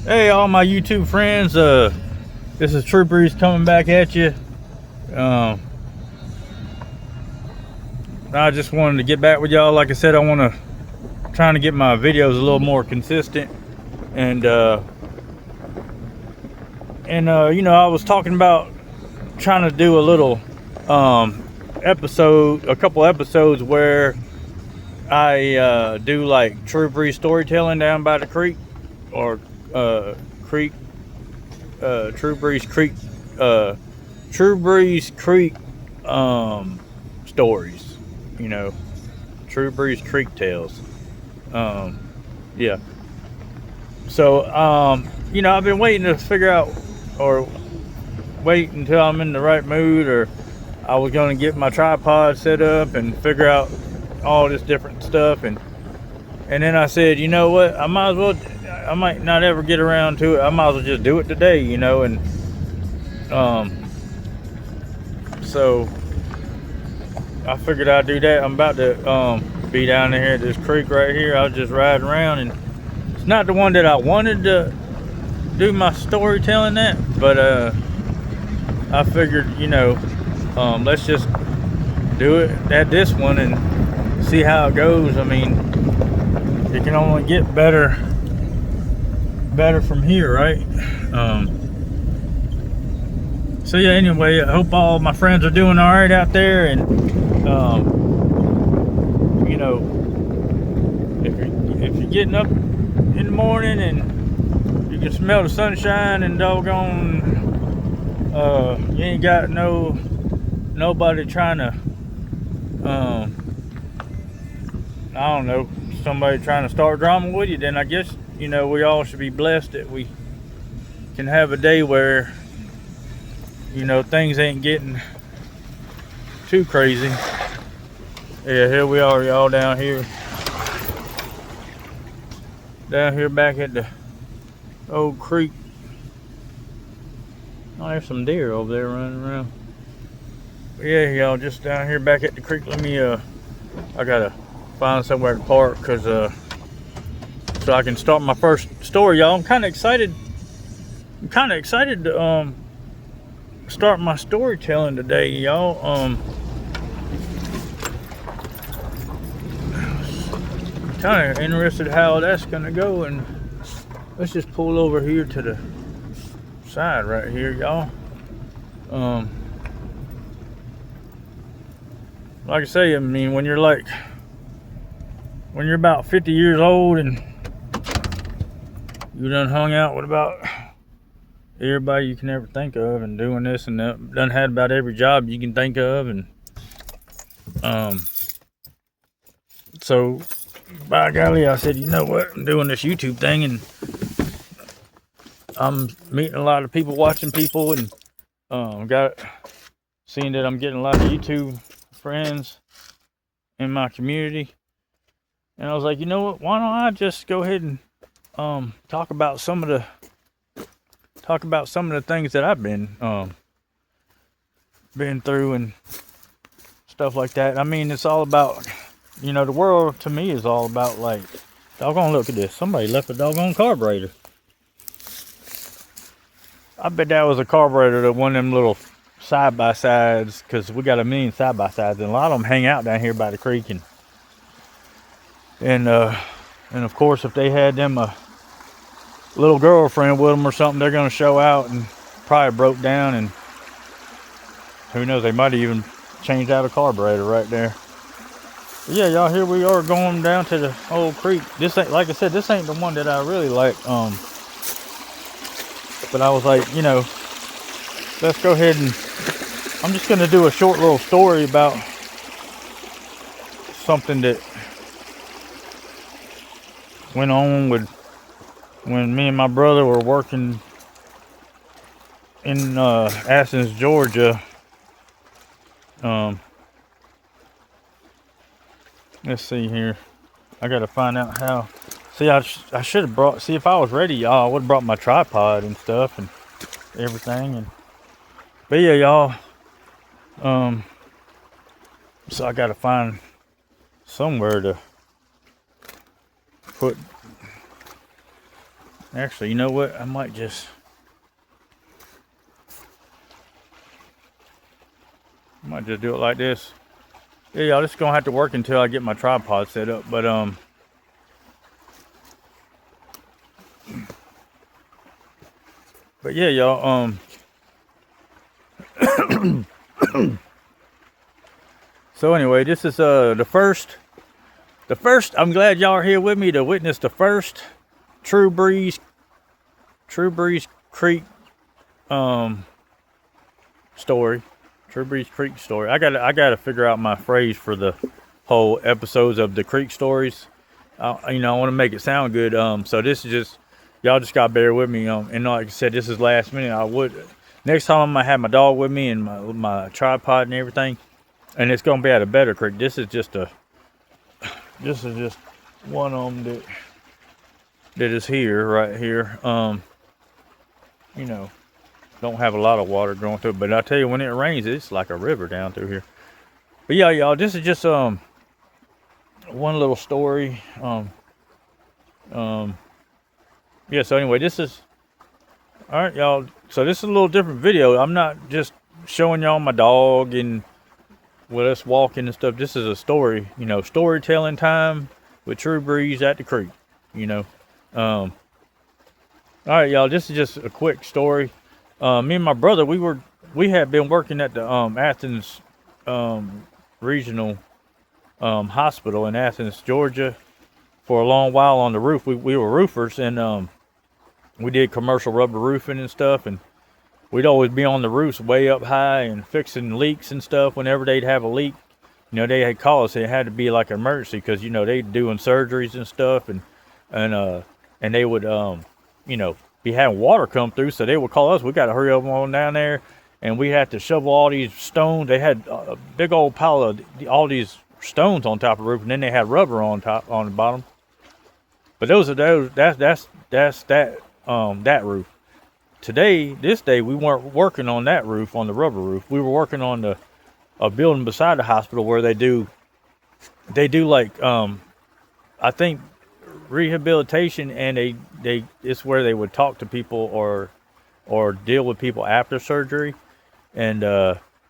Hey, all my YouTube friends. This is Truebreeze coming back at you. Um, I just wanted to get back with y'all. Like I said, I want to trying to get my videos a little more consistent, and I was talking about trying to do a little a couple episodes where I do like True Breeze storytelling down by the creek, or creek, True Breeze Creek, uh, True Breeze Creek stories, you know, True Breeze Creek tales. Um, yeah. So, I've been waiting to figure out, or wait until I'm in the right mood, or I was going to get my tripod set up and figure out all this different stuff, and then I said, you know what, I might not ever get around to it. I might as well just do it today, and um, so I figured I'd do that. I'm about to be down here at this creek right here. I was just riding around, and it's not the one that I wanted to do my storytelling at, but I figured, let's just do it at this one and see how it goes. I mean, it can only get better from here, right? So yeah, anyway, I hope all my friends are doing all right out there, and if you're getting up in the morning and you can smell the sunshine, and doggone, you ain't got nobody trying to, I don't know, somebody trying to start drama with you, then I guess, we all should be blessed that we can have a day where, things ain't getting too crazy. Yeah, here we are, y'all, down here back at the old creek. Oh, there's some deer over there running around. But yeah, y'all, just down here back at the creek. Let me I gotta find somewhere to park, cause so I can start my first story, y'all. I'm kind of excited to start my storytelling today, y'all. Kind of interested how that's gonna go, and let's just pull over here to the side right here, y'all. Like I say, I mean, when you're about 50 years old and you done hung out with about everybody you can ever think of, and doing this and that, done had about every job you can think of, and so by golly, I said, you know what, I'm doing this YouTube thing, and I'm meeting a lot of people, watching people, and seeing that I'm getting a lot of YouTube friends in my community. And I was like, you know what, why don't I just go ahead and talk about some of the things that I've been through and stuff like that. I mean, it's all about, the world to me is all about, like, doggone, look at this, somebody left a doggone carburetor. I bet that was a carburetor to one of them little side-by-sides, because we got a million side-by-sides, and a lot of them hang out down here by the creek, and of course, if they had them a little girlfriend with them or something, they're going to show out and probably broke down, and who knows, they might have even changed out a carburetor right there. But yeah, y'all, here we are going down to the old creek. This ain't, like I said, this ain't the one that I really like, but I was like, let's go ahead, and I'm just going to do a short little story about something that went on when me and my brother were working in Athens, Georgia. Let's see here. I gotta find out how. See, I should have brought. See, if I was ready, y'all, I would have brought my tripod and stuff and everything. But yeah, y'all. So I gotta find somewhere to put Actually, you know what? I might just do it like this. Yeah, y'all, this is gonna have to work until I get my tripod set up. But yeah, y'all. So anyway, this is the first. I'm glad y'all are here with me to witness the first True Breeze Creek story. True Breeze Creek story. I gotta figure out my phrase for the whole episodes of the Creek stories. I want to make it sound good. So this is just, y'all just gotta bear with me. And like I said, this is last minute. Next time I'm gonna have my dog with me and my tripod and everything, and it's gonna be at a better creek. This is just one of them that is here, right here. Don't have a lot of water going through it, but I tell you, when it rains, it's like a river down through here. But yeah, y'all, this is just one little story. Yeah. So anyway, this is all right, y'all. So this is a little different video. I'm not just showing y'all my dog and with us walking and stuff. This is a story, storytelling time with True Breeze at the creek. All right, y'all. This is just a quick story. Me and my brother, we had been working at the Athens Regional Hospital in Athens, Georgia, for a long while on the roof. We were roofers, and we did commercial rubber roofing and stuff. And we'd always be on the roofs way up high and fixing leaks and stuff. Whenever they'd have a leak, they had call us. It had to be like an emergency because they doing surgeries and stuff, and they would be having water come through, so they would call us. We got to hurry up on down there, and we had to shovel all these stones. They had a big old pile of all these stones on top of the roof, and then they had rubber on the bottom. But that's that roof. This day we weren't working on that roof, on the rubber roof. We were working on a building beside the hospital where they do like I think rehabilitation, and it's where they would talk to people or deal with people after surgery. And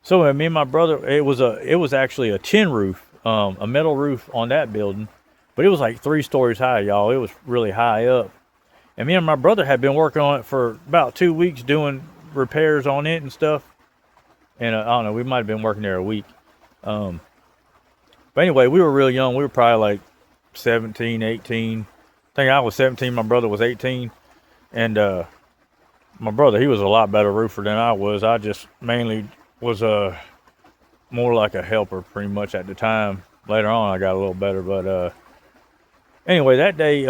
so me and my brother, it was actually a tin roof, a metal roof on that building, but it was like 3 stories high, y'all. It was really high up. And me and my brother had been working on it for about 2 weeks, doing repairs on it and stuff. And I don't know, we might have been working there a week. But anyway, we were real young. We were probably like 17, 18. I think I was 17, my brother was 18. And my brother, he was a lot better roofer than I was. I just mainly was more like a helper pretty much at the time. Later on, I got a little better. But anyway, that day,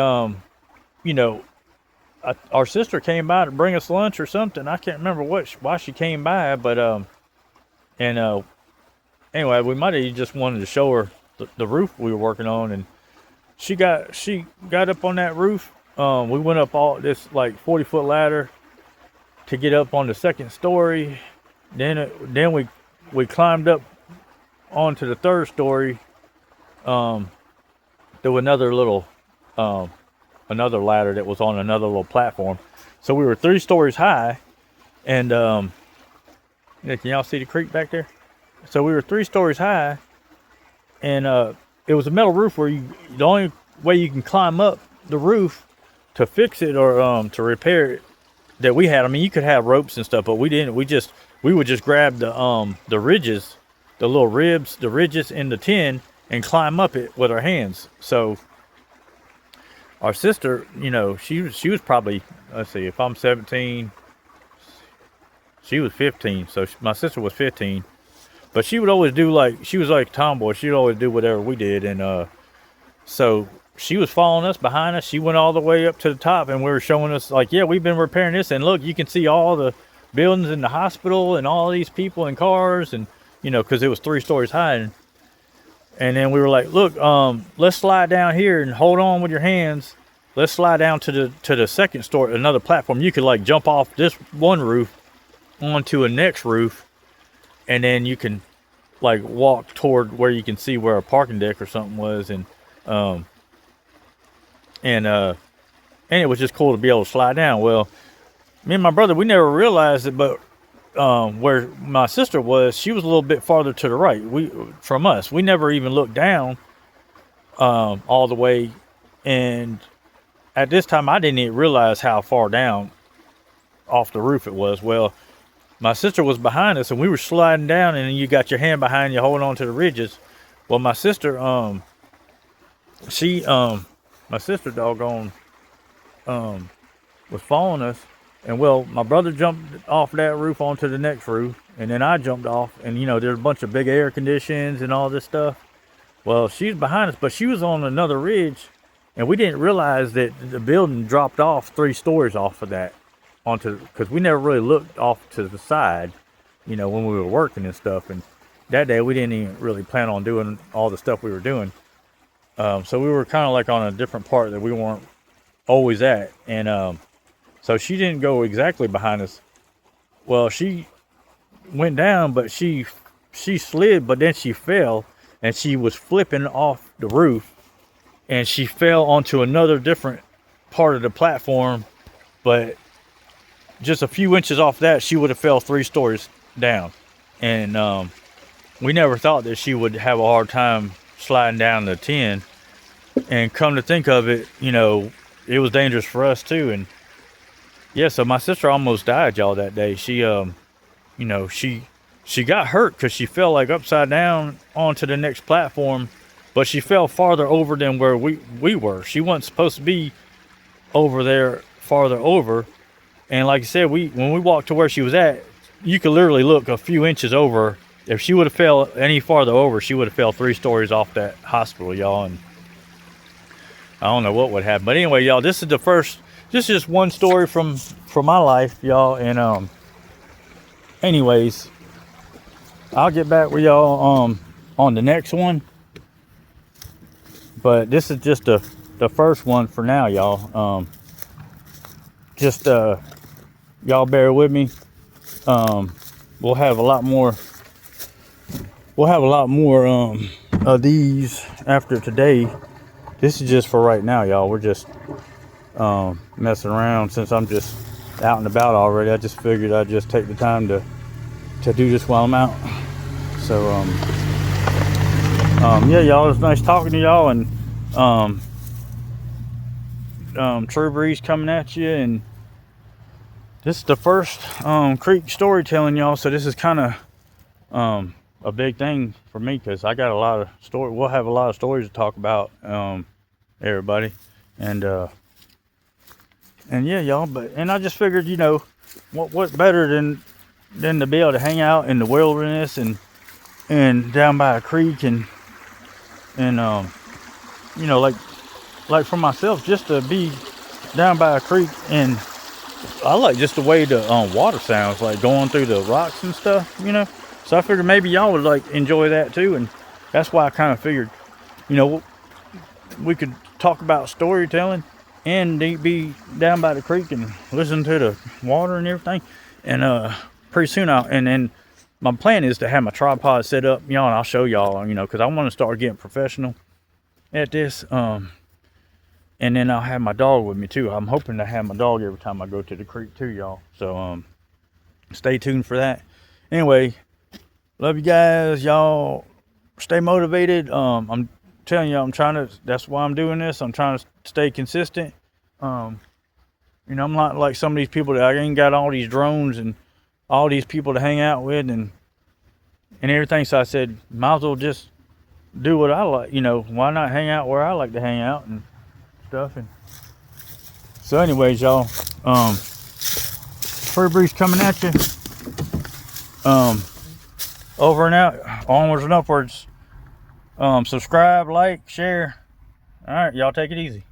our sister came by to bring us lunch or something. I can't remember why she came by, but anyway, we might have just wanted to show her the roof we were working on, and she got up on that roof. We went up all this like 40-foot ladder to get up on the second story. Then we climbed up onto the third story. There was another ladder that was on another little platform. So we were 3 stories high, and can y'all see the creek back there? So we were 3 stories high, and it was a metal roof where the only way you can climb up the roof to fix it or to repair it that we had. I mean, you could have ropes and stuff, but we didn't. We would just grab the ridges, the little ribs, the ridges in the tin, and climb up it with our hands. So our sister, she was probably, let's see, if I'm 17, she was 15. So my sister was 15, but she would always do she was like a tomboy. She'd always do whatever we did. And so she was following us behind us. She went all the way up to the top, and we were showing us yeah, we've been repairing this. And look, you can see all the buildings in the hospital and all these people and cars, and because it was 3 stories high. And then we were like, look, let's slide down here and hold on with your hands. Let's slide down to the second story, another platform. You could jump off this one roof onto a next roof, and then you can walk toward where you can see where a parking deck or something was. And anyway, and it was just cool to be able to slide down. Well, me and my brother, we never realized it, but where my sister was, she was a little bit farther to the right. From us, we never even looked down all the way. And at this time, I didn't even realize how far down off the roof it was. Well, my sister was behind us, and we were sliding down, and you got your hand behind you holding on to the ridges. Well, my sister, my sister doggone, was following us. And well, my brother jumped off that roof onto the next roof, and then I jumped off, and there's a bunch of big air conditions and all this stuff. Well, she's behind us, but she was on another ridge, and we didn't realize that the building dropped off 3 stories off of that because we never really looked off to the side, when we were working and stuff. And that day we didn't even really plan on doing all the stuff we were doing. So we were kind of like on a different part that we weren't always at. And so she didn't go exactly behind us. Well, she went down, but she slid, but then she fell, and she was flipping off the roof, and she fell onto another different part of the platform. But just a few inches off that, she would have fell 3 stories down. And we never thought that she would have a hard time sliding down the 10. And come to think of it, it was dangerous for us too. And yeah, so my sister almost died, y'all, that day. She she got hurt because she fell like upside down onto the next platform, but she fell farther over than where we were. She wasn't supposed to be over there, farther over. And like I said, when we walked to where she was at, you could literally look a few inches over. If she would have fell any farther over, she would have fell 3 stories off that hospital, y'all. And I don't know what would happen. But anyway, y'all, this is just one story from my life, y'all. And anyways, I'll get back with y'all on the next one. But this is just the first one for now, y'all. Y'all bear with me. We'll have a lot more of these after today. This is just for right now, y'all. We're just messing around. Since I'm just out and about already, I just figured I'd just take the time to do this while I'm out. So yeah, y'all, it's nice talking to y'all. And True Breeze coming at you. And this is the first creek storytelling, y'all. So this is kind of a big thing for me, because I got a lot of stories. We'll have a lot of stories to talk about, everybody. And yeah, y'all. And I just figured, what's better than to be able to hang out in the wilderness and down by a creek and like for myself, just to be down by a creek. And I like just the way the water sounds, like going through the rocks and stuff, So I figured maybe y'all would like enjoy that too. And that's why I kind of figured, we could talk about storytelling and be down by the creek and listen to the water and everything. And pretty soon and my plan is to have my tripod set up, and I'll show y'all, because I want to start getting professional at this. And then I'll have my dog with me too. I'm hoping to have my dog every time I go to the creek too, y'all. So stay tuned for that. Anyway, love you guys. Y'all stay motivated. I'm telling you, that's why I'm doing this. I'm trying to stay consistent. I'm not like some of these people that I ain't got all these drones and all these people to hang out with and everything. So I said, might as well just do what I like. Why not hang out where I like to hang out and stuff. And so anyways, y'all, True Breeze coming at you. Over and out, onwards and upwards. Subscribe, like, share. All right, y'all take it easy.